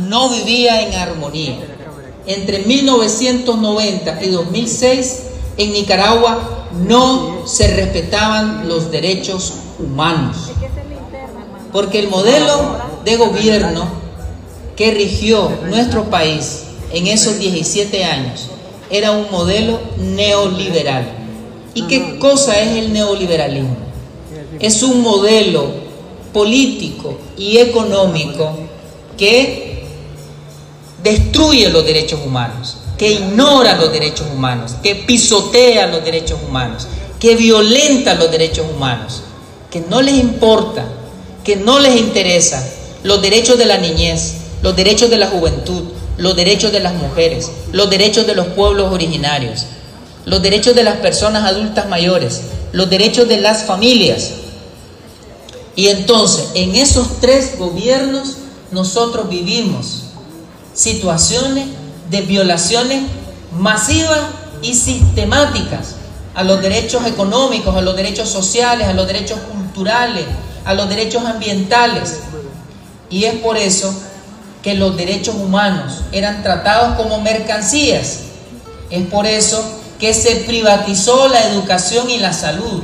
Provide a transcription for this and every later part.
no vivía en armonía. Entre 1990 y 2006 en Nicaragua no se respetaban los derechos humanos, porque el modelo de gobierno que rigió nuestro país en esos 17 años era un modelo neoliberal. ¿Y qué cosa es el neoliberalismo? Es un modelo político y económico que destruye los derechos humanos, que ignora los derechos humanos, que pisotea los derechos humanos, que violenta los derechos humanos, que no les importa, que no les interesa los derechos de la niñez, los derechos de la juventud, los derechos de las mujeres, los derechos de los pueblos originarios, los derechos de las personas adultas mayores, los derechos de las familias. Y entonces, en esos tres gobiernos, nosotros vivimos situaciones de violaciones masivas y sistemáticas a los derechos económicos, a los derechos sociales, a los derechos culturales, a los derechos ambientales. Y es por eso que los derechos humanos eran tratados como mercancías. Es por eso que se privatizó la educación y la salud.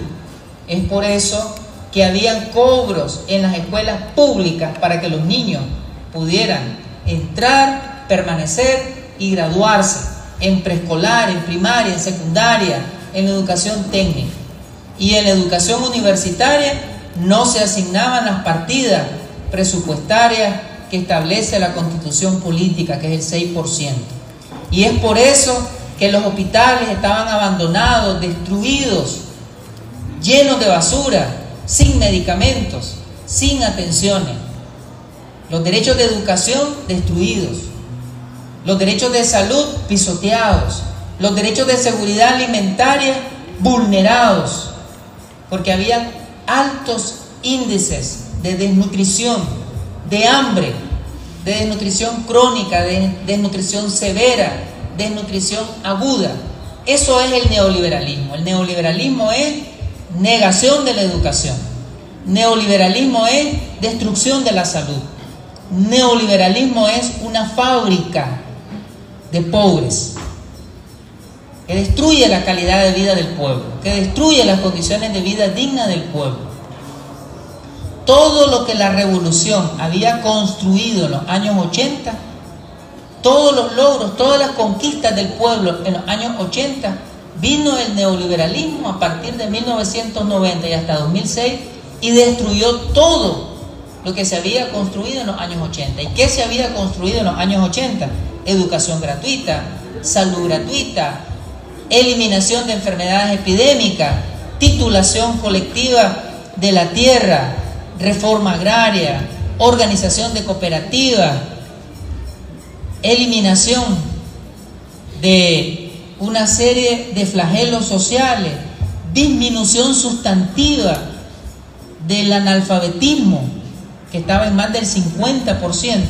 Es por eso que habían cobros en las escuelas públicas para que los niños pudieran entrar, permanecer y graduarse en preescolar, en primaria, en secundaria, en educación técnica. Y en la educación universitaria no se asignaban las partidas presupuestarias que establece la Constitución política, que es el 6%. Y es por eso que los hospitales estaban abandonados, destruidos, llenos de basura, sin medicamentos, sin atenciones. Los derechos de educación destruidos, los derechos de salud pisoteados, los derechos de seguridad alimentaria vulnerados, porque había altos índices de desnutrición, de hambre, de desnutrición crónica, de desnutrición severa, desnutrición aguda. Eso es el neoliberalismo. El neoliberalismo es negación de la educación. Neoliberalismo es destrucción de la salud. Neoliberalismo es una fábrica de pobres que destruye la calidad de vida del pueblo, que destruye las condiciones de vida dignas del pueblo. Todo lo que la revolución había construido en los años 80, todos los logros, todas las conquistas del pueblo en los años 80, vino el neoliberalismo a partir de 1990 y hasta 2006 y destruyó todo lo que se había construido en los años 80. ¿Y qué se había construido en los años 80? Educación gratuita, salud gratuita, eliminación de enfermedades epidémicas, titulación colectiva de la tierra, reforma agraria, organización de cooperativas, eliminación de una serie de flagelos sociales, disminución sustantiva del analfabetismo, que estaba en más del 50%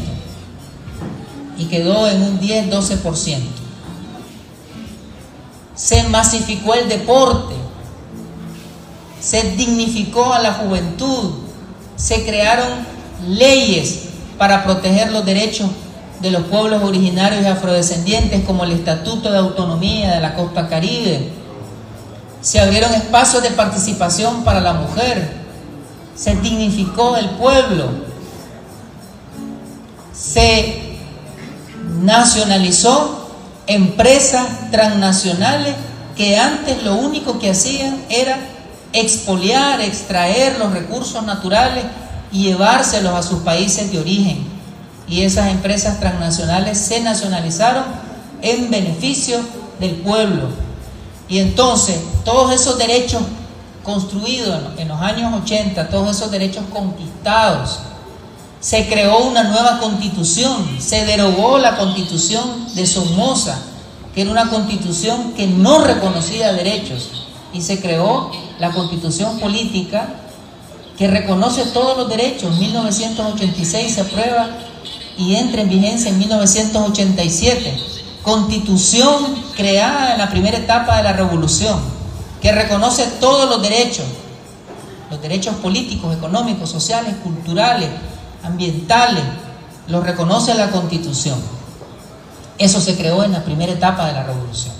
y quedó en un 10-12%. Se masificó el deporte, se dignificó a la juventud, se crearon leyes para proteger los derechos de los pueblos originarios y afrodescendientes, como el Estatuto de Autonomía de la Costa Caribe. Se abrieron espacios de participación para la mujer, se dignificó el pueblo, se nacionalizó empresas transnacionales que antes lo único que hacían era expoliar, extraer los recursos naturales y llevárselos a sus países de origen. Y esas empresas transnacionales se nacionalizaron en beneficio del pueblo. Y entonces todos esos derechos construidos en los años 80, todos esos derechos conquistados, se creó una nueva constitución, se derogó la constitución de Somoza, que era una constitución que no reconocía derechos, y se creó la constitución política que reconoce todos los derechos. En 1986 se aprueba y entra en vigencia en 1987. Constitución creada en la primera etapa de la revolución, que reconoce todos los derechos políticos, económicos, sociales, culturales, ambientales, lo reconoce la Constitución. Eso se creó en la primera etapa de la revolución.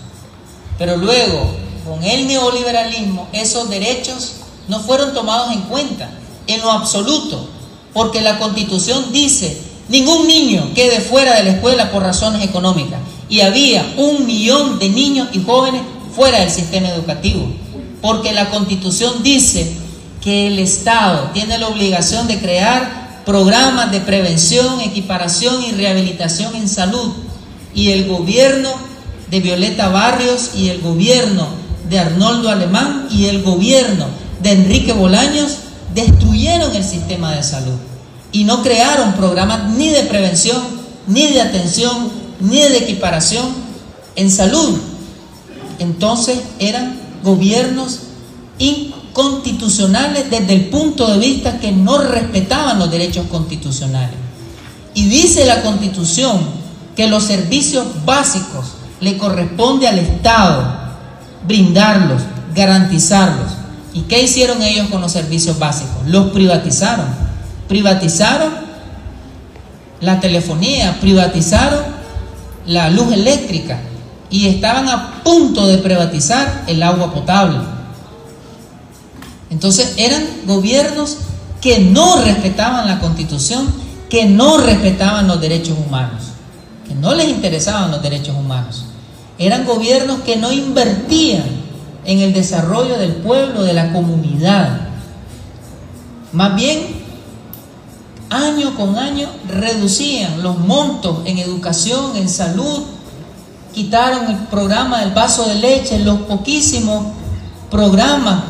Pero luego, con el neoliberalismo, esos derechos no fueron tomados en cuenta en lo absoluto, porque la Constitución dice: ningún niño quede fuera de la escuela por razones económicas. Y había 1 millón de niños y jóvenes fuera del sistema educativo, porque la Constitución dice que el Estado tiene la obligación de crear programas de prevención, equiparación y rehabilitación en salud. Y el gobierno de Violeta Barrios y el gobierno de Arnoldo Alemán y el gobierno de Enrique Bolaños destruyeron el sistema de salud y no crearon programas ni de prevención, ni de atención, ni de equiparación en salud. Entonces eran gobiernos inconstitucionales desde el punto de vista que no respetaban los derechos constitucionales. Y dice la Constitución que los servicios básicos le corresponde al Estado brindarlos, garantizarlos. ¿Y qué hicieron ellos con los servicios básicos? Los privatizaron. Privatizaron la telefonía, privatizaron la luz eléctrica y estaban a punto de privatizar el agua potable. Entonces eran gobiernos que no respetaban la Constitución, que no respetaban los derechos humanos, que no les interesaban los derechos humanos. Eran gobiernos que no invertían en el desarrollo del pueblo, de la comunidad. Más bien, año con año reducían los montos en educación, en salud, quitaron el programa del vaso de leche, los poquísimos programas,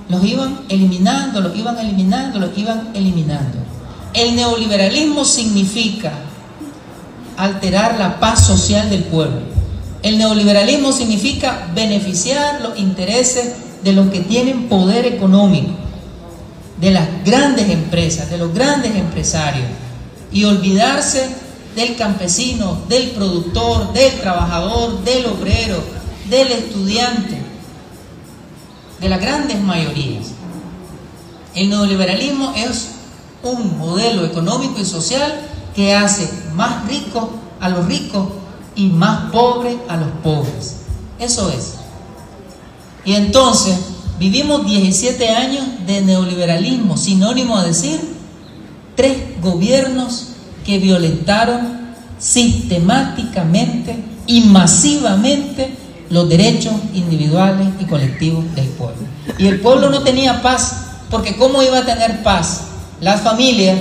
los iban eliminando, los iban eliminando, los iban eliminando. El neoliberalismo significa alterar la paz social del pueblo. El neoliberalismo significa beneficiar los intereses de los que tienen poder económico, de las grandes empresas, de los grandes empresarios, y olvidarse del campesino, del productor, del trabajador, del obrero, del estudiante, de las grandes mayorías. El neoliberalismo es un modelo económico y social que hace más ricos a los ricos y más pobres a los pobres. Eso es. Y entonces vivimos 17 años de neoliberalismo, sinónimo a decir 3 gobiernos que violentaron sistemáticamente y masivamente los derechos individuales y colectivos del pueblo. Y el pueblo no tenía paz, porque ¿cómo iba a tener paz? Las familias,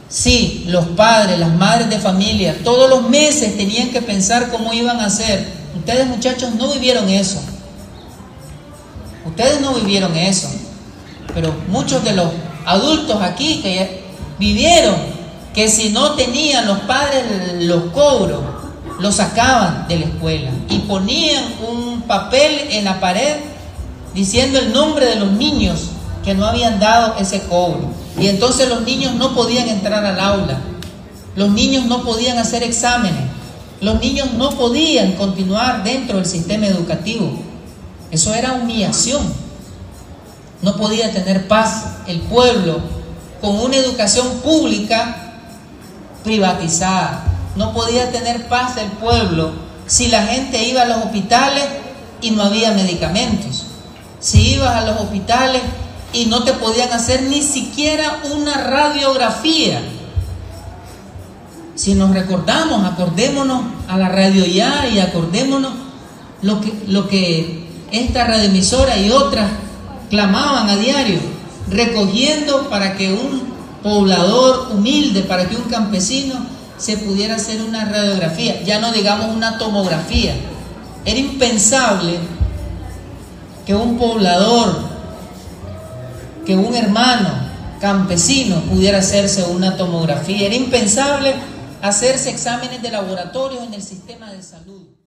sí, los padres, las madres de familia, todos los meses tenían que pensar cómo iban a hacer. Ustedes, muchachos, no vivieron eso. Ustedes no vivieron eso. Pero muchos de los adultos aquí que vivieron que si no tenían los padres los cobros, los sacaban de la escuela y ponían un papel en la pared diciendo el nombre de los niños que no habían dado ese cobro. Y entonces los niños no podían entrar al aula, los niños no podían hacer exámenes, los niños no podían continuar dentro del sistema educativo. Eso era humillación. No podía tener paz el pueblo con una educación pública privatizada. No podía tener paz el pueblo si la gente iba a los hospitales y no había medicamentos. Si ibas a los hospitales y no te podían hacer ni siquiera una radiografía. Si nos recordamos, acordémonos a la Radio Ya y acordémonos lo que esta radioemisora y otras clamaban a diario, recogiendo para que un poblador humilde, para que un campesino se pudiera hacer una radiografía, ya no digamos una tomografía. Era impensable que un poblador, que un hermano campesino pudiera hacerse una tomografía. Era impensable hacerse exámenes de laboratorio en el sistema de salud.